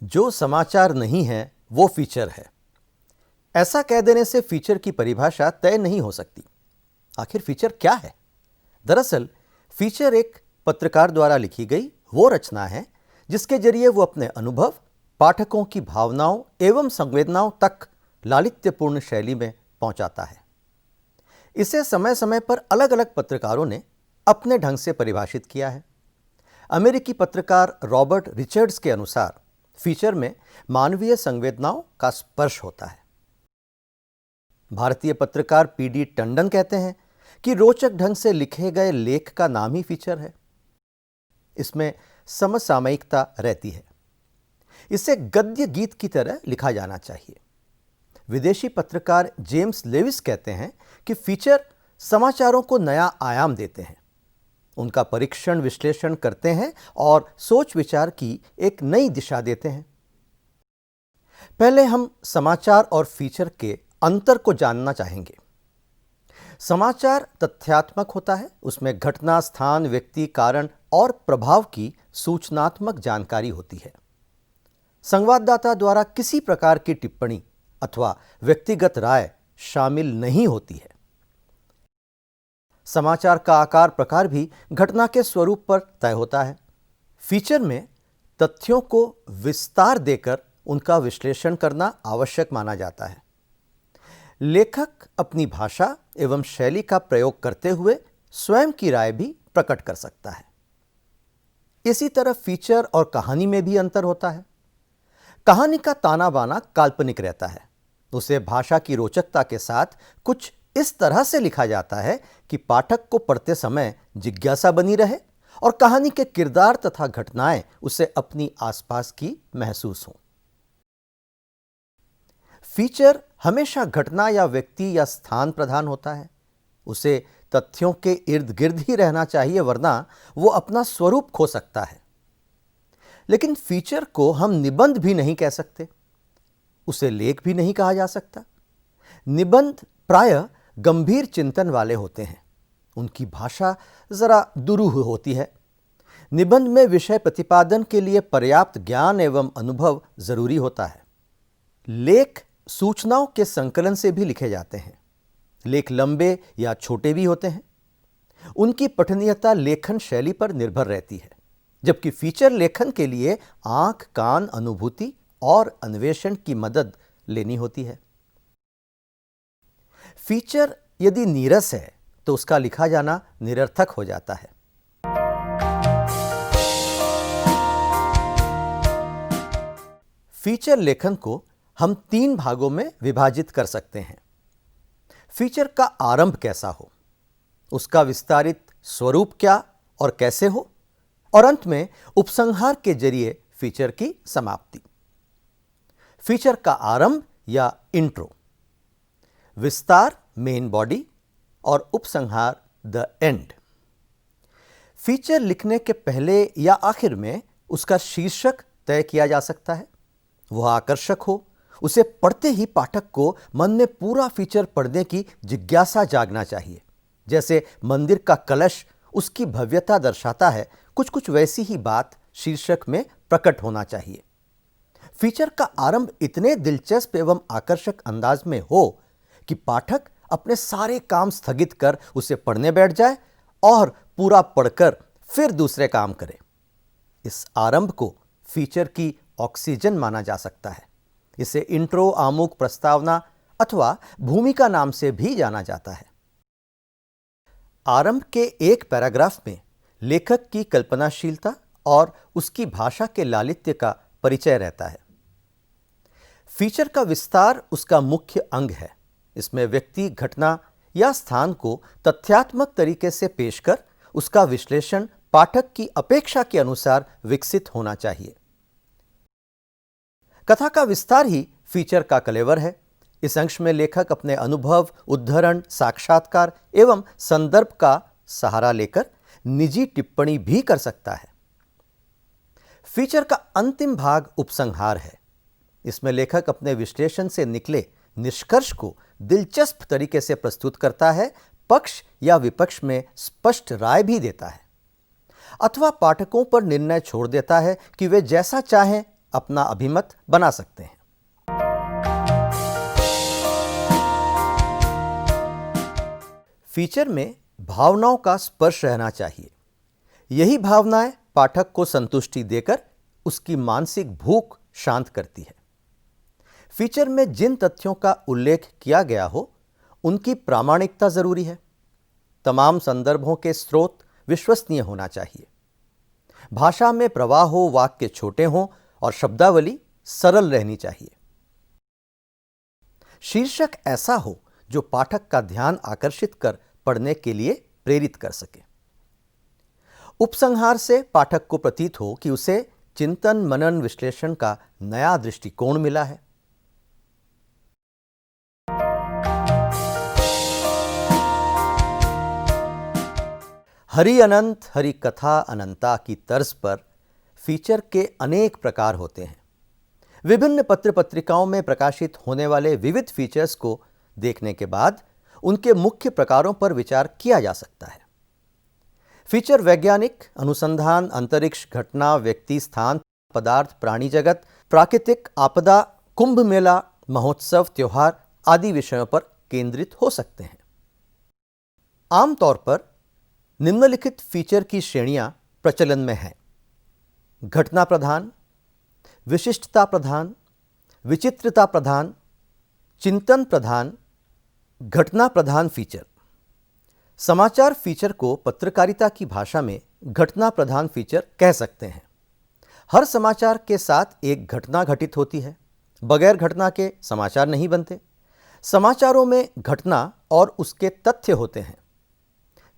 जो समाचार नहीं है वो फीचर है। ऐसा कह देने से फीचर की परिभाषा तय नहीं हो सकती। आखिर फीचर क्या है? दरअसल फीचर एक पत्रकार द्वारा लिखी गई वो रचना है जिसके जरिए वो अपने अनुभव पाठकों की भावनाओं एवं संवेदनाओं तक लालित्यपूर्ण शैली में पहुंचाता है। इसे समय समय पर अलग अलग पत्रकारों ने अपने ढंग से परिभाषित किया है। अमेरिकी पत्रकार रॉबर्ट रिचर्ड्स के अनुसार फीचर में मानवीय संवेदनाओं का स्पर्श होता है। भारतीय पत्रकार पीडी टंडन कहते हैं कि रोचक ढंग से लिखे गए लेख का नाम ही फीचर है। इसमें समसामयिकता रहती है। इसे गद्य गीत की तरह लिखा जाना चाहिए। विदेशी पत्रकार जेम्स लेविस कहते हैं कि फीचर समाचारों को नया आयाम देते हैं, उनका परीक्षण विश्लेषण करते हैं और सोच विचार की एक नई दिशा देते हैं। पहले हम समाचार और फीचर के अंतर को जानना चाहेंगे। समाचार तथ्यात्मक होता है, उसमें घटना, स्थान, व्यक्ति, कारण और प्रभाव की सूचनात्मक जानकारी होती है। संवाददाता द्वारा किसी प्रकार की टिप्पणी अथवा व्यक्तिगत राय शामिल नहीं होती है। समाचार का आकार प्रकार भी घटना के स्वरूप पर तय होता है। फीचर में तथ्यों को विस्तार देकर उनका विश्लेषण करना आवश्यक माना जाता है। लेखक अपनी भाषा एवं शैली का प्रयोग करते हुए स्वयं की राय भी प्रकट कर सकता है। इसी तरह फीचर और कहानी में भी अंतर होता है। कहानी का ताना बाना काल्पनिक रहता है। उसे भाषा की रोचकता के साथ कुछ इस तरह से लिखा जाता है कि पाठक को पढ़ते समय जिज्ञासा बनी रहे और कहानी के किरदार तथा घटनाएं उसे अपनी आसपास की महसूस हों। फीचर हमेशा घटना या व्यक्ति या स्थान प्रधान होता है। उसे तथ्यों के इर्द गिर्द ही रहना चाहिए, वरना वो अपना स्वरूप खो सकता है। लेकिन फीचर को हम निबंध भी नहीं कह सकते, उसे लेख भी नहीं कहा जा सकता। निबंध प्रायः गंभीर चिंतन वाले होते हैं, उनकी भाषा जरा दुरूह होती है। निबंध में विषय प्रतिपादन के लिए पर्याप्त ज्ञान एवं अनुभव जरूरी होता है। लेख सूचनाओं के संकलन से भी लिखे जाते हैं। लेख लंबे या छोटे भी होते हैं। उनकी पठनीयता लेखन शैली पर निर्भर रहती है, जबकि फीचर लेखन के लिए आंख, कान, अनुभूति और अन्वेषण की मदद लेनी होती है। फीचर यदि नीरस है तो उसका लिखा जाना निरर्थक हो जाता है। फीचर लेखन को हम 3 भागों में विभाजित कर सकते हैं। फीचर का आरंभ कैसा हो, उसका विस्तारित स्वरूप क्या और कैसे हो, और अंत में उपसंहार के जरिए फीचर की समाप्ति। फीचर का आरंभ या इंट्रो, विस्तार मेन बॉडी और उपसंहार द एंड। फीचर लिखने के पहले या आखिर में उसका शीर्षक तय किया जा सकता है। वह आकर्षक हो, उसे पढ़ते ही पाठक को मन में पूरा फीचर पढ़ने की जिज्ञासा जागना चाहिए। जैसे मंदिर का कलश उसकी भव्यता दर्शाता है, कुछ कुछ वैसी ही बात शीर्षक में प्रकट होना चाहिए। फीचर का आरंभ इतने दिलचस्प एवं आकर्षक अंदाज में हो कि पाठक अपने सारे काम स्थगित कर उसे पढ़ने बैठ जाए और पूरा पढ़कर फिर दूसरे काम करे। इस आरंभ को फीचर की ऑक्सीजन माना जा सकता है। इसे इंट्रो, आमुख, प्रस्तावना अथवा भूमिका नाम से भी जाना जाता है। आरंभ के एक पैराग्राफ में लेखक की कल्पनाशीलता और उसकी भाषा के लालित्य का परिचय रहता है। फीचर का विस्तार उसका मुख्य अंग है। इसमें व्यक्ति, घटना या स्थान को तथ्यात्मक तरीके से पेश कर उसका विश्लेषण पाठक की अपेक्षा के अनुसार विकसित होना चाहिए। कथा का विस्तार ही फीचर का कलेवर है। इस अंश में लेखक अपने अनुभव, उद्धरण, साक्षात्कार एवं संदर्भ का सहारा लेकर निजी टिप्पणी भी कर सकता है। फीचर का अंतिम भाग उपसंहार है। इसमें लेखक अपने विश्लेषण से निकले निष्कर्ष को दिलचस्प तरीके से प्रस्तुत करता है, पक्ष या विपक्ष में स्पष्ट राय भी देता है, अथवा पाठकों पर निर्णय छोड़ देता है कि वे जैसा चाहें अपना अभिमत बना सकते हैं। फीचर में भावनाओं का स्पर्श रहना चाहिए। यही भावनाएं पाठक को संतुष्टि देकर उसकी मानसिक भूख शांत करती है। फीचर में जिन तथ्यों का उल्लेख किया गया हो उनकी प्रामाणिकता जरूरी है। तमाम संदर्भों के स्रोत विश्वसनीय होना चाहिए। भाषा में प्रवाह हो, वाक्य छोटे हों और शब्दावली सरल रहनी चाहिए। शीर्षक ऐसा हो जो पाठक का ध्यान आकर्षित कर पढ़ने के लिए प्रेरित कर सके। उपसंहार से पाठक को प्रतीत हो कि उसे चिंतन मनन विश्लेषण का नया दृष्टिकोण मिला है। हरि अनंत हरि कथा अनंता की तर्ज पर फीचर के अनेक प्रकार होते हैं। विभिन्न पत्र पत्रिकाओं में प्रकाशित होने वाले विविध फीचर्स को देखने के बाद उनके मुख्य प्रकारों पर विचार किया जा सकता है। फीचर वैज्ञानिक, अनुसंधान, अंतरिक्ष, घटना, व्यक्ति, स्थान, पदार्थ, प्राणी जगत, प्राकृतिक आपदा, कुंभ मेला, महोत्सव, त्योहार आदि विषयों पर केंद्रित हो सकते हैं। आमतौर पर निम्नलिखित फीचर की श्रेणियां प्रचलन में हैं: घटना प्रधान, विशिष्टता प्रधान, विचित्रता प्रधान, चिंतन प्रधान, घटना प्रधान फीचर। समाचार फीचर को पत्रकारिता की भाषा में घटना प्रधान फीचर कह सकते हैं। हर समाचार के साथ एक घटना घटित होती है। बगैर घटना के समाचार नहीं बनते। समाचारों में घटना और उसके तथ्य होते हैं।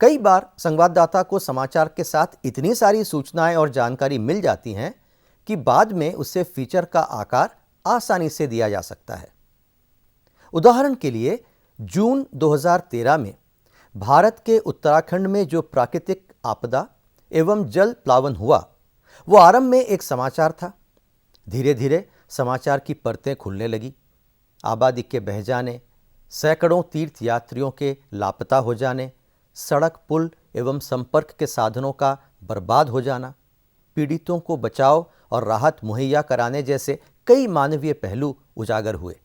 कई बार संवाददाता को समाचार के साथ इतनी सारी सूचनाएं और जानकारी मिल जाती हैं कि बाद में उसे फीचर का आकार आसानी से दिया जा सकता है। उदाहरण के लिए, जून 2013 में भारत के उत्तराखंड में जो प्राकृतिक आपदा एवं जल प्लावन हुआ, वो आरंभ में एक समाचार था। धीरे धीरे समाचार की परतें खुलने लगी। आबादी के बह जाने, सैकड़ों तीर्थ यात्रियों के लापता हो जाने, सड़क, पुल एवं संपर्क के साधनों का बर्बाद हो जाना, पीड़ितों को बचाव और राहत मुहैया कराने जैसे कई मानवीय पहलू उजागर हुए।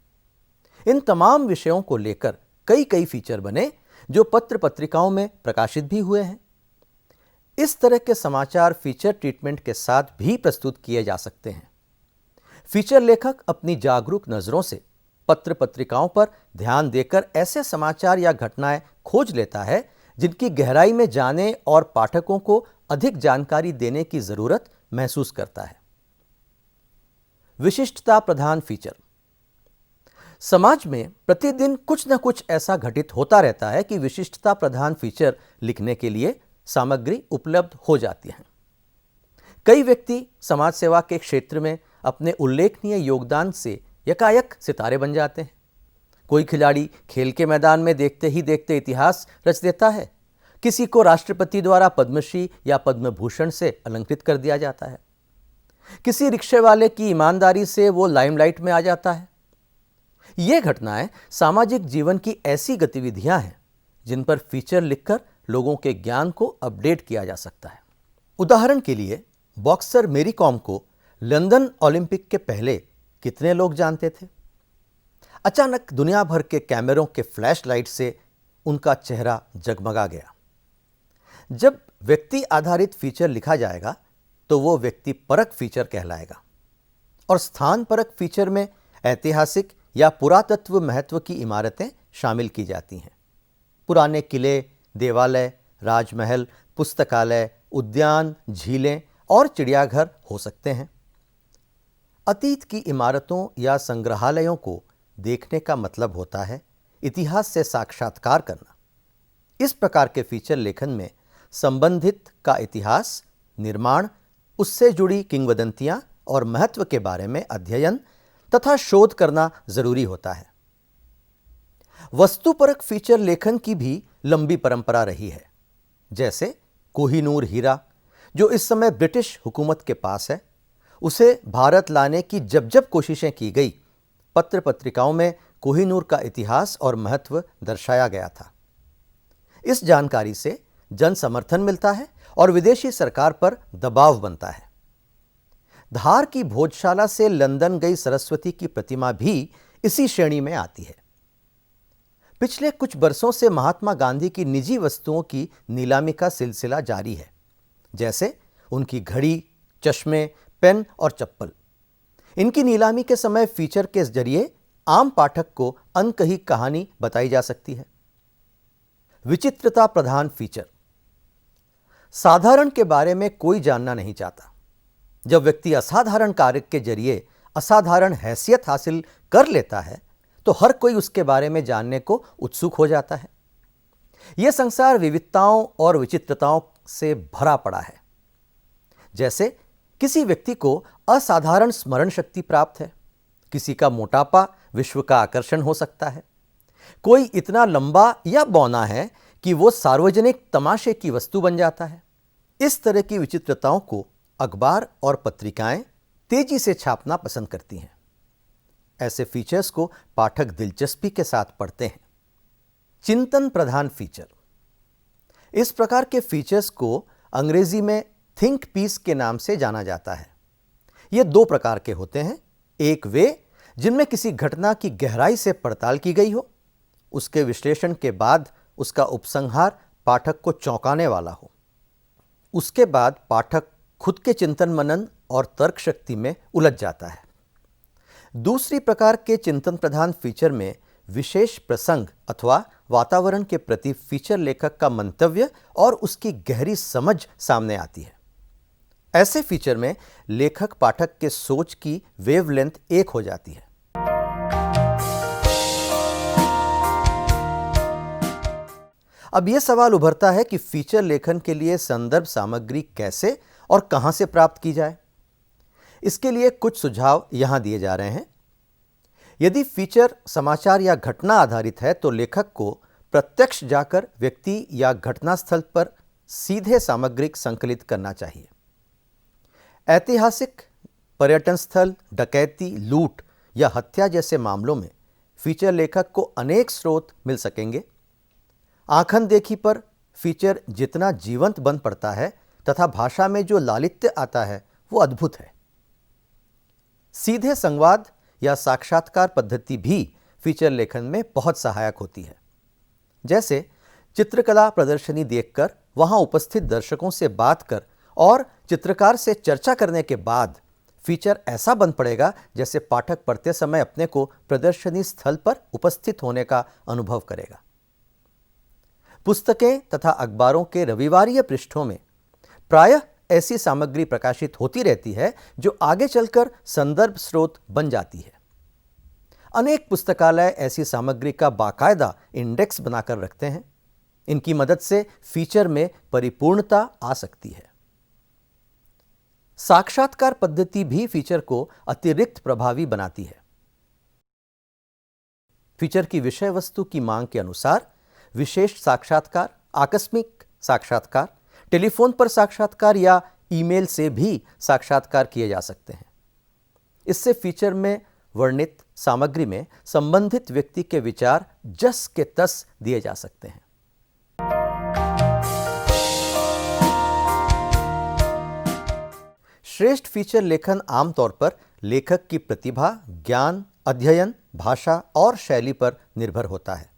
इन तमाम विषयों को लेकर कई फीचर बने जो पत्र पत्रिकाओं में प्रकाशित भी हुए हैं। इस तरह के समाचार फीचर ट्रीटमेंट के साथ भी प्रस्तुत किए जा सकते हैं। फीचर लेखक अपनी जागरूक नजरों से पत्र पत्रिकाओं पर ध्यान देकर ऐसे समाचार या घटनाएं खोज लेता है जिनकी गहराई में जाने और पाठकों को अधिक जानकारी देने की जरूरत महसूस करता है। विशिष्टता प्रधान फीचर। समाज में प्रतिदिन कुछ न कुछ ऐसा घटित होता रहता है कि विशिष्टता प्रधान फीचर लिखने के लिए सामग्री उपलब्ध हो जाती है। कई व्यक्ति समाज सेवा के क्षेत्र में अपने उल्लेखनीय योगदान से यकायक सितारे बन जाते हैं। कोई खिलाड़ी खेल के मैदान में देखते ही देखते इतिहास रच देता है। किसी को राष्ट्रपति द्वारा पद्मश्री या पद्म भूषण से अलंकृत कर दिया जाता है। किसी रिक्शे वाले की ईमानदारी से वो लाइमलाइट में आ जाता है। ये घटनाएं सामाजिक जीवन की ऐसी गतिविधियां हैं जिन पर फीचर लिखकर लोगों के ज्ञान को अपडेट किया जा सकता है। उदाहरण के लिए, बॉक्सर मेरी कॉम को लंदन ओलंपिक के पहले कितने लोग जानते थे? अचानक दुनिया भर के कैमरों के फ्लैश लाइट से उनका चेहरा जगमगा गया। जब व्यक्ति आधारित फीचर लिखा जाएगा तो वो व्यक्ति परक फीचर कहलाएगा। और स्थान परक फीचर में ऐतिहासिक या पुरातत्व महत्व की इमारतें शामिल की जाती हैं। पुराने किले, देवालय, राजमहल, पुस्तकालय, उद्यान, झीलें और चिड़ियाघर हो सकते हैं। अतीत की इमारतों या संग्रहालयों को देखने का मतलब होता है इतिहास से साक्षात्कार करना। इस प्रकार के फीचर लेखन में संबंधित का इतिहास, निर्माण, उससे जुड़ी किंवदंतियां और महत्व के बारे में अध्ययन तथा शोध करना जरूरी होता है। वस्तुपरक फीचर लेखन की भी लंबी परंपरा रही है। जैसे कोहिनूर हीरा, जो इस समय ब्रिटिश हुकूमत के पास है, उसे भारत लाने की जब कोशिशें की गई, पत्र पत्रिकाओं में कोहिनूर का इतिहास और महत्व दर्शाया गया था। इस जानकारी से जन समर्थन मिलता है और विदेशी सरकार पर दबाव बनता है। धार की भोजशाला से लंदन गई सरस्वती की प्रतिमा भी इसी श्रेणी में आती है। पिछले कुछ बरसों से महात्मा गांधी की निजी वस्तुओं की नीलामी का सिलसिला जारी है, जैसे उनकी घड़ी, चश्मे, पेन और चप्पल। इनकी नीलामी के समय फीचर के जरिए आम पाठक को अनकही कहानी बताई जा सकती है। विचित्रता प्रधान फीचर। साधारण के बारे में कोई जानना नहीं चाहता। जब व्यक्ति असाधारण कार्य के जरिए असाधारण हैसियत हासिल कर लेता है तो हर कोई उसके बारे में जानने को उत्सुक हो जाता है। यह संसार विविधताओं और विचित्रताओं से भरा पड़ा है। जैसे किसी व्यक्ति को असाधारण स्मरण शक्ति प्राप्त है, किसी का मोटापा विश्व का आकर्षण हो सकता है, कोई इतना लंबा या बौना है कि वो सार्वजनिक तमाशे की वस्तु बन जाता है। इस तरह की विचित्रताओं को अखबार और पत्रिकाएं तेजी से छापना पसंद करती हैं। ऐसे फीचर्स को पाठक दिलचस्पी के साथ पढ़ते हैं। चिंतन प्रधान फीचर। इस प्रकार के फीचर्स को अंग्रेजी में थिंक पीस के नाम से जाना जाता है। ये दो प्रकार के होते हैं। एक वे जिनमें किसी घटना की गहराई से पड़ताल की गई हो, उसके विश्लेषण के बाद उसका उपसंहार पाठक को चौंकाने वाला हो। उसके बाद पाठक खुद के चिंतन मनन और तर्क शक्ति में उलझ जाता है। दूसरी प्रकार के चिंतन प्रधान फीचर में विशेष प्रसंग अथवा वातावरण के प्रति फीचर लेखक का मंतव्य और उसकी गहरी समझ सामने आती है। ऐसे फीचर में लेखक पाठक के सोच की वेवलेंथ एक हो जाती है। अब यह सवाल उभरता है कि फीचर लेखन के लिए संदर्भ सामग्री कैसे और कहां से प्राप्त की जाए। इसके लिए कुछ सुझाव यहां दिए जा रहे हैं। यदि फीचर समाचार या घटना आधारित है तो लेखक को प्रत्यक्ष जाकर व्यक्ति या घटना स्थल पर सीधे सामग्री संकलित करना चाहिए। ऐतिहासिक, पर्यटन स्थल, डकैती, लूट या हत्या जैसे मामलों में फीचर लेखक को अनेक स्रोत मिल सकेंगे। आंखन देखी पर फीचर जितना जीवंत बन पड़ता है तथा भाषा में जो लालित्य आता है वो अद्भुत है। सीधे संवाद या साक्षात्कार पद्धति भी फीचर लेखन में बहुत सहायक होती है। जैसे चित्रकला प्रदर्शनी देखकर वहां उपस्थित दर्शकों से बात कर और चित्रकार से चर्चा करने के बाद फीचर ऐसा बन पड़ेगा जैसे पाठक पढ़ते समय अपने को प्रदर्शनी स्थल पर उपस्थित होने का अनुभव करेगा। पुस्तकें तथा अखबारों के रविवारीय पृष्ठों में प्रायः ऐसी सामग्री प्रकाशित होती रहती है जो आगे चलकर संदर्भ स्रोत बन जाती है। अनेक पुस्तकालय ऐसी सामग्री का बाकायदा इंडेक्स बनाकर रखते हैं। इनकी मदद से फीचर में परिपूर्णता आ सकती है। साक्षात्कार पद्धति भी फीचर को अतिरिक्त प्रभावी बनाती है। फीचर की विषय वस्तु की मांग के अनुसार विशेष साक्षात्कार, आकस्मिक साक्षात्कार, टेलीफोन पर साक्षात्कार या ईमेल से भी साक्षात्कार किए जा सकते हैं। इससे फीचर में वर्णित सामग्री में संबंधित व्यक्ति के विचार जस के तस दिए जा सकते हैं। श्रेष्ठ फीचर लेखन आमतौर पर लेखक की प्रतिभा, ज्ञान, अध्ययन, भाषा और शैली पर निर्भर होता है।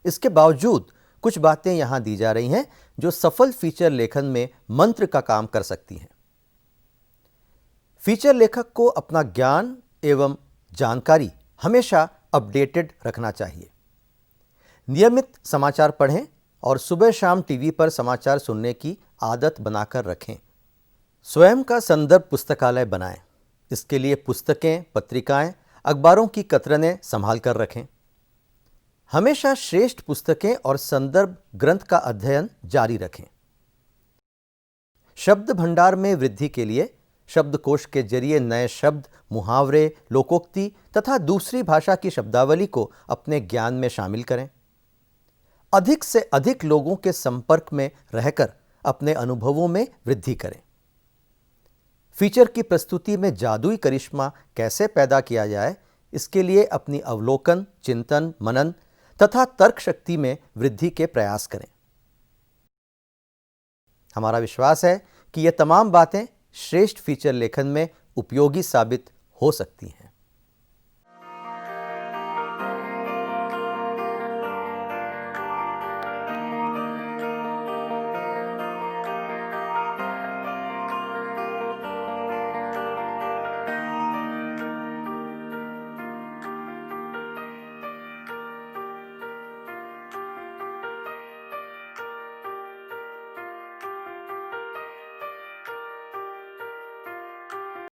इसके बावजूद कुछ बातें यहां दी जा रही हैं जो सफल फीचर लेखन में मंत्र का काम कर सकती हैं। फीचर लेखक को अपना ज्ञान एवं जानकारी हमेशा अपडेटेड रखना चाहिए। नियमित समाचार पढ़ें और सुबह शाम टीवी पर समाचार सुनने की आदत बनाकर रखें। स्वयं का संदर्भ पुस्तकालय बनाएं। इसके लिए पुस्तकें, पत्रिकाएं, अखबारों की कतरनें संभाल कर रखें। हमेशा श्रेष्ठ पुस्तकें और संदर्भ ग्रंथ का अध्ययन जारी रखें। शब्द भंडार में वृद्धि के लिए शब्दकोश के जरिए नए शब्द, मुहावरे, लोकोक्ति तथा दूसरी भाषा की शब्दावली को अपने ज्ञान में शामिल करें। अधिक से अधिक लोगों के संपर्क में रहकर अपने अनुभवों में वृद्धि करें। फीचर की प्रस्तुति में जादुई करिश्मा कैसे पैदा किया जाए, इसके लिए अपनी अवलोकन, चिंतन, मनन तथा तर्क शक्ति में वृद्धि के प्रयास करें। हमारा विश्वास है कि ये तमाम बातें श्रेष्ठ फीचर लेखन में उपयोगी साबित हो सकती हैं।